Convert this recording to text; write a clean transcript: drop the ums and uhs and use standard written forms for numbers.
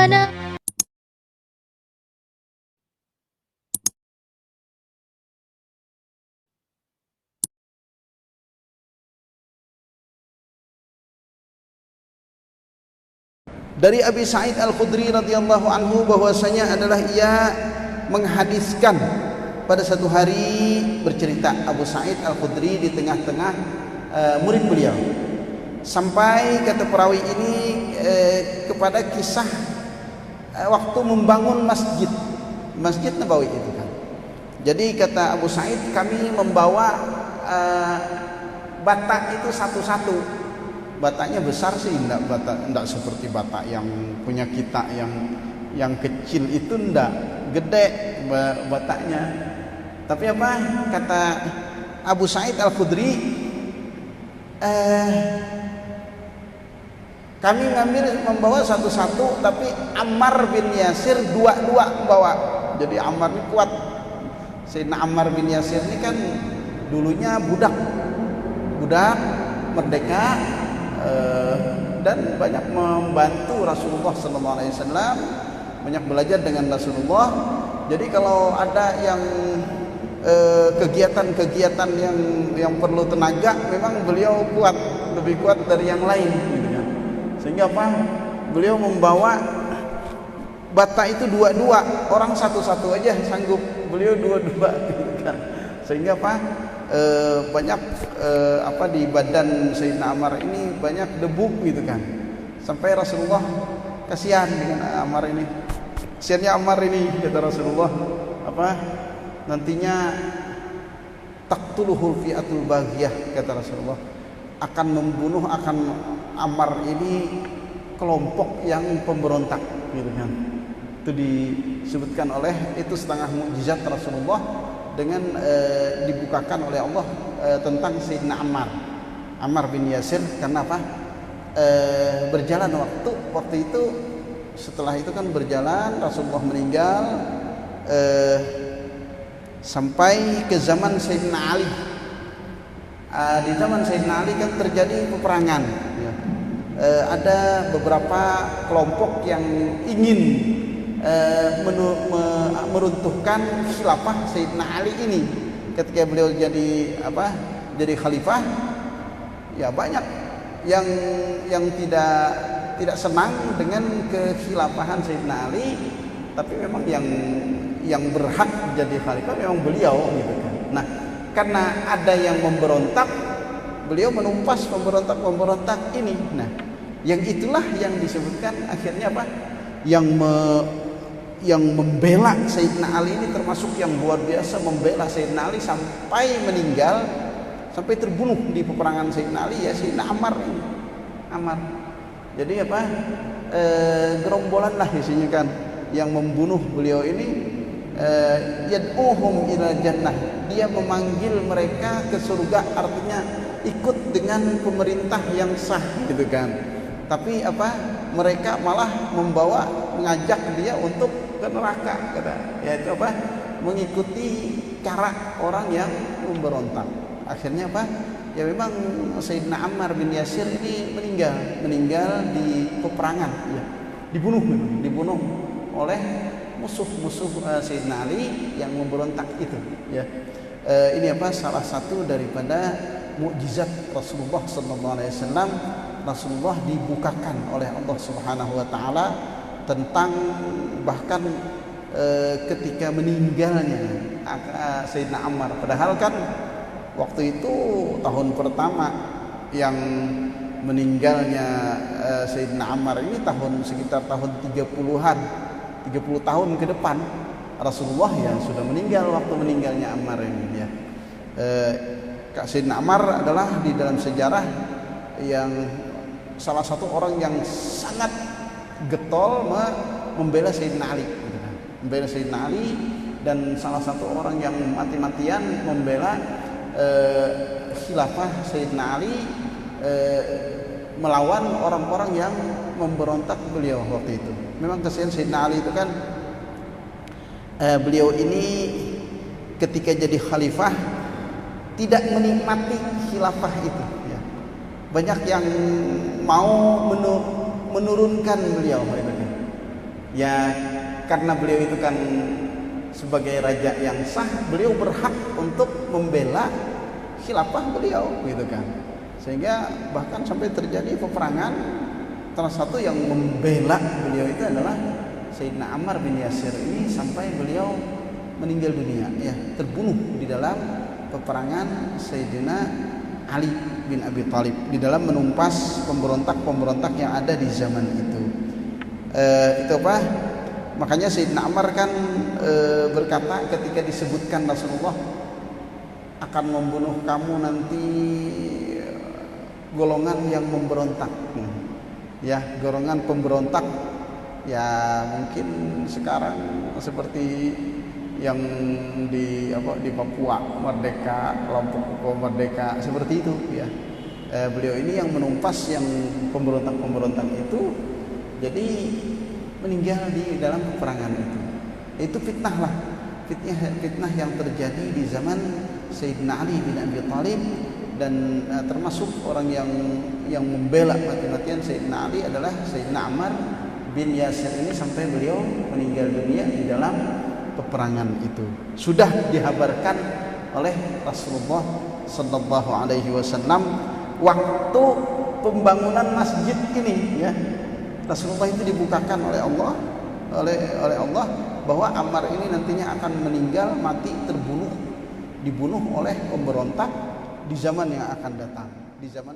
ربنا. Dari Abi Sa'id Al-Khudri radhiyallahu anhu bahwasanya adalah ia menghadiskan pada satu hari, bercerita Abu Sa'id Al-Khudri di tengah-tengah murid beliau, sampai kata perawi ini kepada kisah waktu membangun Masjid Nabawi itu kan. Jadi kata Abu Sa'id, kami membawa bata itu satu-satu. Batanya besar sih, enggak seperti bata yang punya kita yang kecil itu, enggak gede batanya. Tapi apa kata Abu Sa'id Al-Khudri, kami membawa satu-satu, tapi Ammar bin Yasir dua-dua membawa. Jadi Ammar ini kuat. Sayyidina Ammar bin Yasir ini kan dulunya budak merdeka, dan banyak membantu Rasulullah SAW, banyak belajar dengan Rasulullah. Jadi kalau ada yang kegiatan-kegiatan yang perlu tenaga, memang beliau lebih kuat dari yang lain, gitu kan. Sehingga apa? Beliau membawa bata itu dua-dua, orang satu-satu aja sanggup, beliau dua-dua, gitu kan. Sehingga apa? Banyak di badan Sayyidina Ammar ini banyak debu, gitu kan. Sampai Rasulullah kasihan dengan Ammar ini. Kasihannya Ammar ini, kata Rasulullah, nantinya taqtuluhul fi'atul baghiyah, kata Rasulullah, akan membunuh Ammar ini kelompok yang pemberontak, gitu kan. Itu disebutkan oleh, itu setengah mukjizat Rasulullah dengan dibukakan oleh Allah tentang Sayyidina Ammar bin Yasir. Karena apa? Berjalan waktu itu, setelah itu kan berjalan, Rasulullah meninggal, sampai ke zaman Sayyidina Ali. Di zaman Sayyidina Ali kan terjadi peperangan, ya. Ada beberapa kelompok yang ingin meruntuhkan khilafah Sayyidina Ali ini. Ketika beliau jadi khalifah, ya banyak yang tidak senang dengan kekhilafahan Sayyidina Ali, tapi memang yang berhak jadi khalifah memang beliau, gitu kan. Nah, karena ada yang memberontak, beliau menumpas pemberontak ini. Nah, yang itulah yang disebutkan akhirnya yang membela Sayyidina Ali ini, termasuk yang luar biasa membela Sayyidina Ali sampai meninggal, sampai terbunuh di peperangan Sayyidina Ali, ya Sayyidina Ammar. Jadi gerombolan lah isinya kan yang membunuh beliau ini, yad'uhum ila jannah, dia memanggil mereka ke surga, artinya ikut dengan pemerintah yang sah, gitu kan. Tapi mereka malah mengajak dia untuk ke neraka, yaitu mengikuti cara orang yang memberontak. Akhirnya ya memang Sayyidina Ammar bin Yasir ini meninggal di peperangan, ya. Dibunuh oleh musuh Sayyidina Ali yang memberontak itu, ya. Ini salah satu daripada mukjizat Rasulullah SAW. Rasulullah dibukakan oleh Allah Subhanahu wa taala tentang bahkan ketika meninggalnya Sayyidina Ammar. Padahal kan waktu itu tahun pertama yang meninggalnya Sayyidina Ammar ini sekitar tahun 30-an, 30 tahun ke depan Rasulullah ya sudah meninggal waktu meninggalnya Ammar ini, ya. Sayyidina Ammar adalah di dalam sejarah yang salah satu orang yang sangat getol membela Sayyidina Ali, gitu kan. Membela Sayyidina Ali, dan salah satu orang yang mati-matian membela khilafah Sayyidina Ali, melawan orang-orang yang memberontak beliau waktu itu. Memang kasihan Sayyidina Ali itu kan, beliau ini ketika jadi khalifah tidak menikmati khilafah itu, ya. Banyak yang mau menurunkan beliau, Ya karena beliau itu kan sebagai raja yang sah, beliau berhak untuk membela khilafah beliau gitu kan. Sehingga bahkan sampai terjadi peperangan. Salah satu yang membela beliau itu adalah Sayyidina Ammar bin Yasir ini sampai beliau meninggal dunia, ya, terbunuh di dalam peperangan Sayyidina Ali bin Abi Thalib di dalam menumpas pemberontak-pemberontak yang ada di zaman itu. Itu apa? Makanya Sayyidina Ammar kan berkata ketika disebutkan Rasulullah akan membunuh kamu nanti golongan yang memberontak. Ya, golongan pemberontak ya mungkin sekarang seperti yang di Papua Merdeka, kelompok Merdeka seperti itu ya. Beliau ini yang menumpas yang pemberontak-pemberontak itu, jadi meninggal di dalam peperangan itu. Itu fitnah lah, fitnah yang terjadi di zaman Sayyidina Ali bin Abi Thalib. Dan termasuk orang yang membela mati-matian Sayyidina Ali adalah Sayyidina Ammar bin Yasir ini sampai beliau meninggal dunia di dalam peperangan itu. Sudah dihabarkan oleh Rasulullah sallallahu alaihi wasallam waktu pembangunan masjid ini ya. Rasulullah itu dibukakan oleh Allah bahwa Ammar ini nantinya akan meninggal, mati, dibunuh oleh pemberontak di zaman yang akan datang, di zaman